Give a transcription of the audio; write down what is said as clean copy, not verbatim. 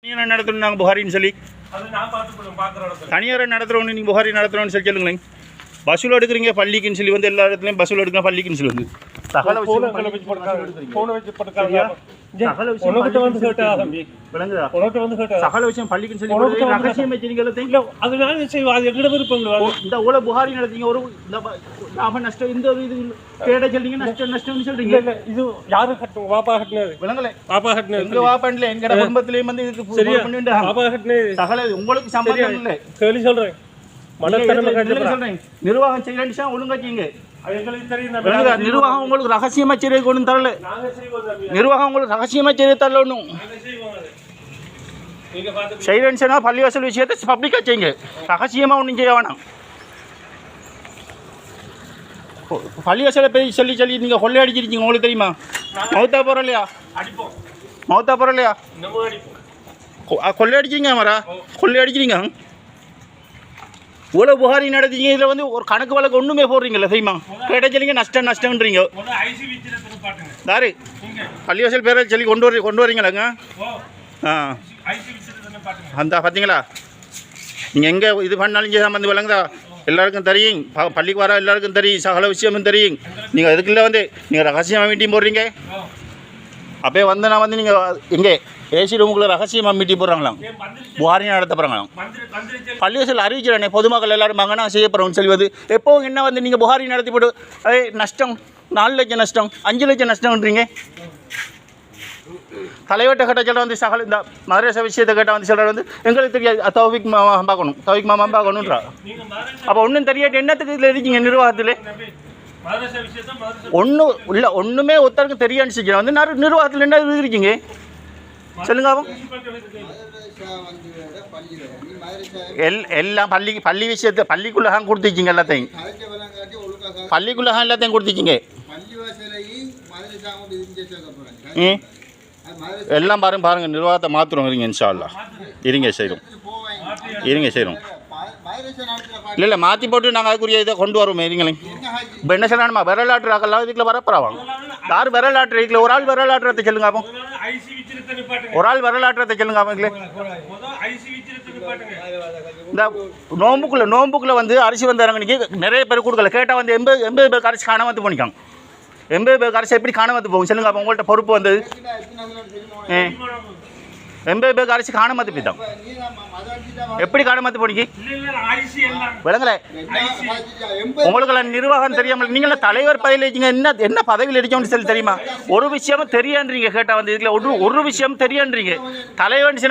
தனியார் நடத்துகிறோம் நாங்கள் புகாரின்னு சொல்லி தனியார் நடத்துகிறோம் நீங்கள் புகாரி நடத்துகிறோன்னு சொல்லி சொல்லுங்களேன். பஸ்ஸில் எடுக்கிறீங்க பள்ளிக்குன்னு சொல்லி வந்து எல்லா இடத்துலையும் பஸ்ஸில் எடுக்கணும் பள்ளிக்குன்னு சொல்லி வந்து சகல விஷயம் பள்ளிக்குன்னு சொல்லி ரகசியம் வச்சுருக்கீங்க. இந்த ஊழ புகாரி நடத்தீங்க ஒரு லாப நஷ்டம் இந்த இது கேட்ட சொல்றீங்க நஷ்டம்னு சொல்றீங்க. இது யாரு கட்டணும்? வாப்பா கட்டினது விளங்கல. வாப்பா கட்டினது எங்க வாப்பான்ல எங்க குடும்பத்திலேயும் வந்து இதுக்கு பண்ணிட்டு வாப்பா கட்டினது சகல உங்களுக்கு சம்பந்தம் இல்லை. கேள்வி சொல்றேன் சொல்றேன் நிர்வாகம் செய்யலன்னு ஒழுங்கா செய்யுங்க. நிர்வாகம் உங்களுக்கு ரகசியமா செய்ய கொண்டு தரல. நிர்வாகம் உங்களுக்கு ரகசியமா செய்ய தரல. ஒன்றும் செய்யலன்னு பள்ளிவாசல் விஷயத்தை பப்ளிக்கா செய்யுங்க. ரகசியமா ஒன்றும் செய்ய வேணாம். பள்ளிவாசலை போய் சொல்லி சொல்லி நீங்க கொள்ளையடிச்சிருக்கீங்க. உங்களுக்கு தெரியுமா? மௌத்தா போறலையா? மௌத்தா போறலையா? கொள்ளையடிச்சிங்க மரா கொள்ளையடிக்கிறீங்க. இவ்வளோ புகாரி நடத்திங்க. இதில் வந்து ஒரு கணக்கு வழக்கு ஒன்றுமே போடுறீங்களா? தெரியுமா? கிடைச்சலிங்க நஷ்டம்ன்றீங்க. யாரு பள்ளிவாசல் பேரை சொல்லி கொண்டு வரீங்களாங்க? அந்த பார்த்தீங்களா நீங்கள் எங்கே இது பண்ணாலும் இங்கே சம்பந்தம் விளங்குதா? எல்லாருக்கும் தெரியும். பள்ளிக்கு வர எல்லாருக்கும் தெரியும். சகல விஷயமும் தெரியும். நீங்கள் அதுக்குள்ளே வந்து நீங்கள் ரகசியமாக மீட்டிங் போடுறீங்க. அப்போயே வந்து நான் வந்து நீங்கள் எங்கே ஏசி ரூமுக்குள்ள ரகசியமாக மீட்டிங் போடுறாங்களாம். புகாரி நடத்த போகிறாங்களாம். பள்ளிவாசல் அறிவிச்சிடனே பொதுமக்கள் எல்லாரும் மகனாக செய்ய போகிறோம்னு சொல்லுவது. எப்போவும் என்ன வந்து நீங்கள் புகாரி நடத்தி போட்டு நஷ்டம் 4 லட்சம் நஷ்டம் 5 லட்சம் நஷ்டம்ன்றீங்க. தலைவர்கிட்ட கேட்ட சொல்ல வந்து சகல இந்த மதரச விஷயத்தை கேட்டால் வந்து சொல்கிற வந்து எங்களுக்கு தெரியாது. தௌஃபிக் மாமா பார்க்கணும் தௌஃபிக் மாமா பார்க்கணுன்றா. அப்போ ஒன்றும் தெரியாட்டு என்னத்துக்கு இதில் இருக்கீங்க நிர்வாகத்தில்? ஒன்றும் இல்லை ஒன்றுமே ஒருத்தருக்கு தெரியான்னு செஞ்சு வந்து நிர்வாகத்தில் என்ன இது இருக்கீங்க சொல்லுங்க. எல்லாம் பள்ளி விஷயத்தை பள்ளிக்குள்ளதான் கொடுத்துச்சிங்க. எல்லாத்தையும் பள்ளிக்குள்ளதான் எல்லாத்தையும் கொடுத்துச்சிங்க. எல்லாம் பாருங்க நிர்வாகத்தை மாற்றுறோம். இருங்க இன்ஷா அல்லாஹ் இருங்க செய்கிறோம். இல்லை மாற்றி போட்டு நாங்கள் அதுக்குரிய இதை கொண்டு வருவோம். இருங்களேன். இப்போ என்ன சொல்லணுமா விரலாற்று ஆக்கலாம் இதுக்குள்ள வரப்போறாங்க. யார் விரலாற்று இதுல ஒரு ஆள் விரலாற்றத்தை சொல்லுங்க. அப்போ ஒரு ஆள் விரலாற்றத்தை சொல்லுங்க. அவங்களே இந்த நோம்புக்குள்ள வந்து அரிசி வந்து இறங்கினிக்கு நிறைய பேர் கொடுக்கல. கேட்டால் வந்து 80 பேர் அரிசி காணாமத்து பண்ணிக்காங்க. 80 பேர் அரிசி எப்படி காணாமத்து போகும் சொல்லுங்க. அப்போ உங்கள்கிட்ட பொறுப்பு வந்தது 80 பேர் அரிசி காணாமத்து போய்தான். எப்படி காணாமத்து போனீங்க விளங்கல? உங்களுக்கு நிர்வாகம் தெரியாமல் நீங்கள தலைவர் பதவியில் இருக்கீங்க. என்ன பதவியில் இருக்கோம்னு சொல்லி தெரியுமா? ஒரு விஷயமும் தெரியான்றீங்க. கேட்டால் வந்து இதில் ஒரு விஷயம் தெரியான்றீங்க. தலைவன்